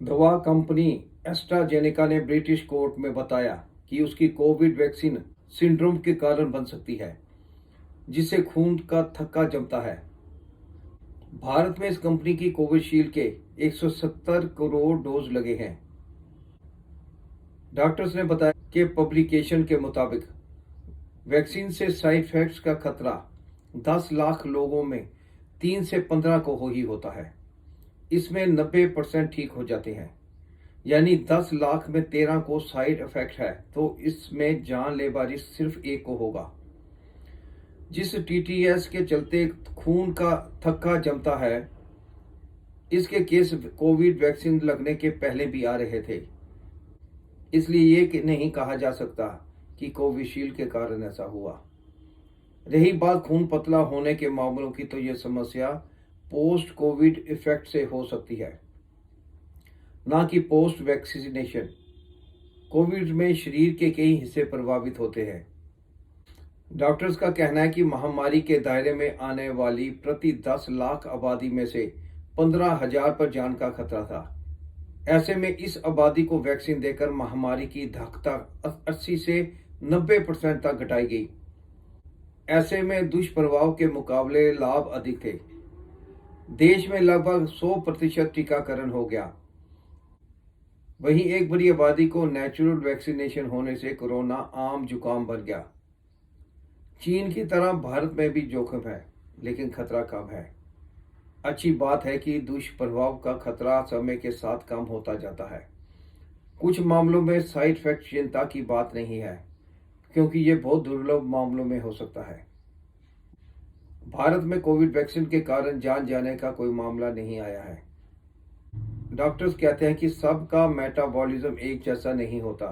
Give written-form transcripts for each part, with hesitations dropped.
दवा company AstraZeneca ने British court में बताया कि उसकी कोविड वैक्सीन सिंड्रोम के कारण बन सकती है, जिससे खून का थक्का जमता है। भारत में इस कंपनी की कोविशील्ड के 170 करोड़ डोज लगे हैं। डॉक्टर्स ने बताया कि पब्लिकेशन के मुताबिक वैक्सीन से साइड इफेक्ट्स का खतरा 10 लाख लोगों में 3 से 15 को ही होता है। इसमें 90% ठीक हो जाते हैं, यानी 10 लाख में 13 को साइड इफेक्ट है, तो इसमें जानलेवा रिस्क सिर्फ एक को होगा। जिस टीटीएस के चलते खून का थक्का जमता है, इसके केस कोविड वैक्सीन लगने के पहले भी आ रहे थे। इसलिए ये नहीं कहा जा सकता कि कोविशील्ड के कारण ऐसा हुआ। रही बात खून पतला होने के मामलों की, तो यह समस्या पोस्ट कोविड इफेक्ट से हो सकती है, ना कि पोस्ट वैक्सीनेशन। कोविड में शरीर के कई हिस्से प्रभावित होते हैं। डॉक्टर्स का कहना है कि महामारी के दायरे में आने वाली प्रति 10 लाख आबादी में से 15,000 पर जान का खतरा था। ऐसे में इस आबादी को वैक्सीन देकर महामारी की धाकता 80 से 90% तक घटाई गई। ऐसे में दुष्प्रभाव के मुकाबले लाभ अधिक थे। देश में लगभग 100% टीकाकरण हो गया। वहीं एक बड़ी आबादी को नेचुरल वैक्सीनेशन होने से कोरोना आम जुकाम बन गया। चीन की तरह भारत में भी जोखिम है, लेकिन खतरा कम है। अच्छी बात है कि दुष्प्रभाव का खतरा समय के साथ कम होता जाता है। कुछ मामलों में साइड इफेक्ट चिंता की बात नहीं है, क्योंकि ये बहुत दुर्लभ मामलों में हो सकता है। भारत में कोविड वैक्सीन के कारण जान जाने का कोई मामला नहीं आया है। डॉक्टर्स कहते हैं कि सबका मेटाबॉलिज्म एक जैसा नहीं होता,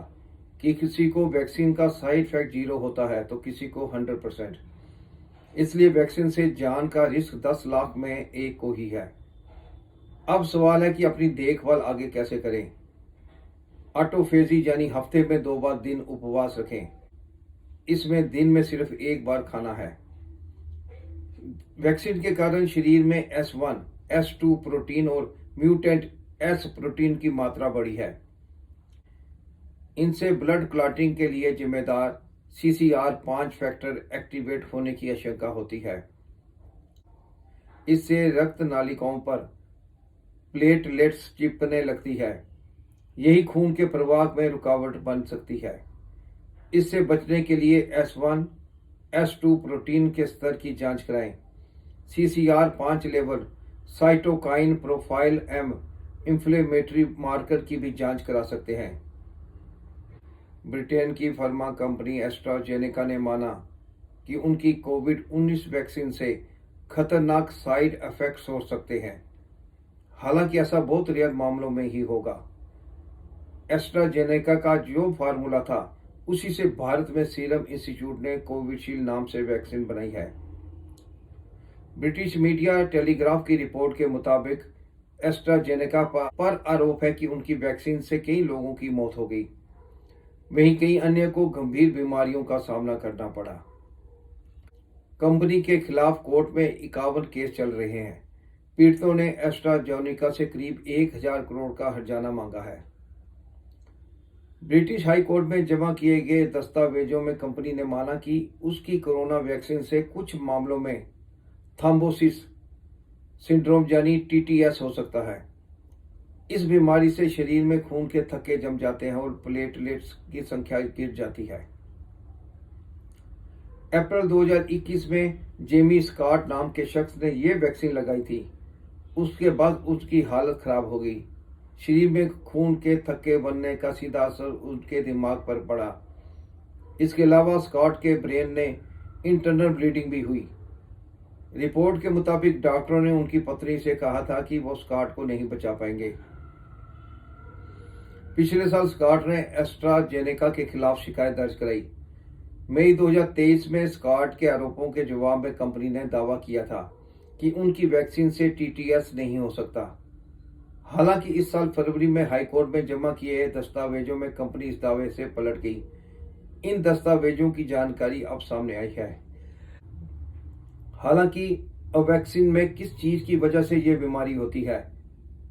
कि किसी को वैक्सीन का साइड इफेक्ट 0 होता है तो किसी को 100%। इसलिए वैक्सीन से जान का रिस्क 10 लाख में एक को ही है। अब सवाल है कि अपनी देखभाल आगे कैसे करें। ऑटोफेजी यानी हफ्ते में 2 बार दिन उपवास रखें। इसमें दिन में सिर्फ 1 बार खाना है। वैक्सीन के कारण शरीर में S1, S2 प्रोटीन और म्यूटेंट S प्रोटीन की मात्रा बढ़ी है। इनसे ब्लड क्लॉटिंग के लिए जिम्मेदार CCR5 फैक्टर एक्टिवेट होने की आशंका होती है। इससे रक्त नालिकाओं पर प्लेटलेट्स चिपकने लगती है। यही खून के प्रवाह में रुकावट बन सकती है। इससे बचने के लिए S1, S2 प्रोटीन के स्तर की जांच कराएं। CCR5 level, cytokine profile um, inflammatory marker की भी जांच करा सकते हैं। ब्रिटेन की फार्मा कंपनी एस्ट्राजेनेका ने माना कि उनकी कोविड-19 वैक्सीन से खतरनाक साइड इफेक्ट्स हो सकते हैं। हालांकि ऐसा बहुत रेयर मामलों में ही होगा। एस्ट्राजेनेका का जो फार्मूला था, उसी से भारत में सीरम इंस्टीट्यूट ने कोविशील्ड नाम से वैक्सीन बनाई है। ब्रिटिश मीडिया टेलीग्राफ की रिपोर्ट के मुताबिक एस्ट्राजेनेका पर आरोप है कि उनकी वैक्सीन से कई लोगों की मौत हो गई। वहीं कई अन्य को गंभीर बीमारियों का सामना करना पड़ा। कंपनी के खिलाफ कोर्ट में 51 केस चल रहे हैं। पीड़ितों ने एस्ट्राजेनेका से करीब 1,000 करोड़ का हर्जाना मांगा है। ब्रिटिश हाई कोर्ट में जमा किए गए दस्तावेजों में कंपनी ने माना कि उसकी कोरोना वैक्सीन से कुछ मामलों में थ्रोम्बोसिस सिंड्रोम यानी TTS हो सकता है। इस बीमारी से शरीर में खून के थक्के जम जाते हैं और प्लेटलेट्स की संख्या गिर जाती है। अप्रैल 2021 में जेमी स्कॉट नाम के शख्स ने यह वैक्सीन लगाई थी। उसके बाद उसकी हालत खराब हो गई। शरीर में खून के थक्के बनने का सीधा असर उनके दिमाग पर पड़ा। इसके अलावा स्कॉट के ब्रेन ने इंटरनल ब्लीडिंग भी हुई। रिपोर्ट के मुताबिक डॉक्टरों ने उनकी पत्नी से कहा था कि वो स्कॉट को नहीं बचा पाएंगे। पिछले साल स्कॉट ने एस्ट्राजेनेका के खिलाफ शिकायत दर्ज कराई। मई 2023 में स्कॉट के आरोपों के जवाब में कंपनी ने दावा किया था कि उनकी वैक्सीन से TTS नहीं हो सकता। हालांकि इस साल फरवरी में हाईकोर्ट में जमा किए दस्तावेजों में कंपनी इस दावे से पलट गई। इन दस्तावेजों की जानकारी अब सामने आई है। हालांकि वैक्सीन में किस चीज की वजह से यह बीमारी होती है,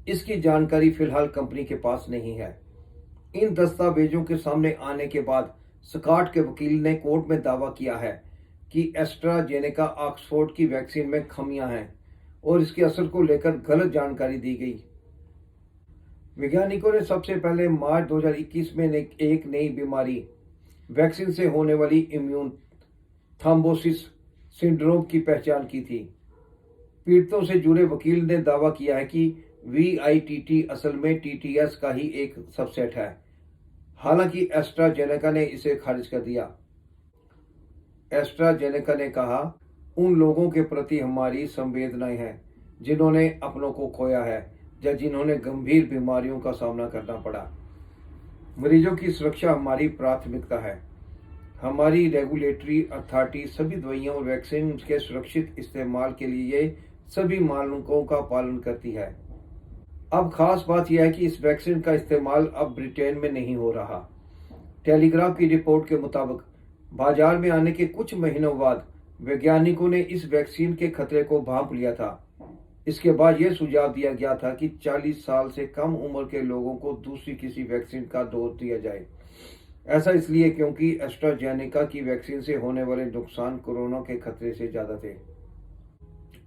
इसकी जानकारी फिलहाल कंपनी के पास नहीं है। इन दस्तावेजों के सामने आने के बाद स्कॉट के वकील ने कोर्ट में दावा किया है कि एस्ट्राजेनेका ऑक्सफोर्ड की वैक्सीन में खामियां हैं और इसके असर को लेकर गलत जानकारी दी गई। वैज्ञानिकों ने सबसे पहले मार्च 2021 में एक नई बीमारी वैक्सीन से होने वाली इम्यून थ्रोम्बोसिस सिंड्रोम की पहचान की थी। पीड़ितों से जुड़े वकील ने दावा किया है कि VITT असल में TTS का ही एक सबसेट है। हालांकि एस्ट्राजेनेका ने इसे खारिज कर दिया। एस्ट्राजेनेका ने कहा, उन लोगों के प्रति हमारी संवेदनाएं हैं जिन्होंने अपनों को खोया है या जिन्होंने गंभीर बीमारियों का सामना करना पड़ा। मरीजों की सुरक्षा हमारी प्राथमिकता है। हमारी रेगुलेटरी अथॉरिटी सभी दवाइयों और वैक्सीन के सुरक्षित इस्तेमाल के लिए सभी मानकों का पालन करती है। अब खास बात यह है कि इस वैक्सीन का इस्तेमाल अब ब्रिटेन में नहीं हो रहा। टेलीग्राफ की रिपोर्ट के मुताबिक बाजार में आने के कुछ महीनों बाद वैज्ञानिकों ने इस वैक्सीन के खतरे को भांप लिया था। इसके बाद यह सुझाव दिया गया था कि 40 साल से कम उम्र के लोगों को दूसरी किसी वैक्सीन का डोज दिया जाए। ऐसा इसलिए क्योंकि एस्ट्राजेनेका की वैक्सीन से होने वाले नुकसान कोरोना के खतरे से ज्यादा थे।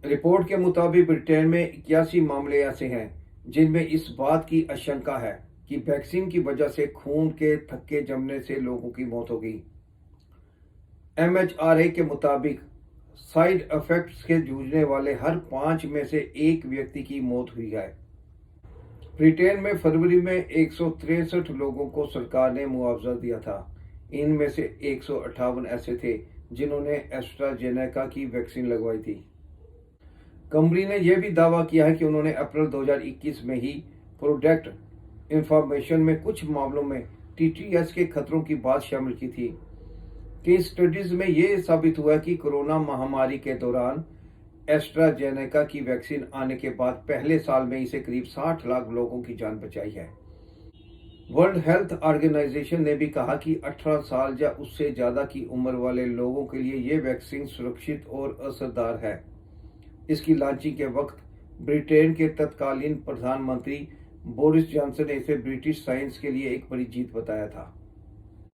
रिपोर्ट के मुताबिक ब्रिटेन में 81 मामले ऐसे हैं जिनमें इस बात की आशंका है कि वैक्सीन की वजह से खून के थक्के जमने से लोगों की मौत हो गई। MHRA के मुताबिक साइड इफेक्ट्स के जूझने वाले हर 5 में से एक व्यक्ति की मौत हुई है। ब्रिटेन में फरवरी में 163 लोगों को सरकार ने मुआवजा दिया था। इनमें से 158 ऐसे थे जिन्होंने एस्ट्राजेनेका की वैक्सीन लगवाई थी। कंपनी ने यह भी दावा किया है कि उन्होंने अप्रैल 2021 में ही प्रोडक्ट इंफॉर्मेशन में कुछ मामलों में TTS के खतरों की बात शामिल की थी। कई स्टडीज में यह साबित हुआ कि कोरोना महामारी के दौरान एस्ट्राजेनेका की वैक्सीन आने के बाद पहले साल में इसे करीब 60 लाख लोगों की जान बचाई है। वर्ल्ड हेल्थ ऑर्गेनाइजेशन ने भी कहा कि 18 साल या उससे ज्यादा की उम्र वाले लोगों के लिए यह वैक्सीन सुरक्षित और असरदार है। इसकी लॉन्चिंग के वक्त ब्रिटेन के तत्कालीन प्रधानमंत्री बोरिस जॉनसन ने इसे ब्रिटिश साइंस के लिए एक बड़ी जीत बताया था।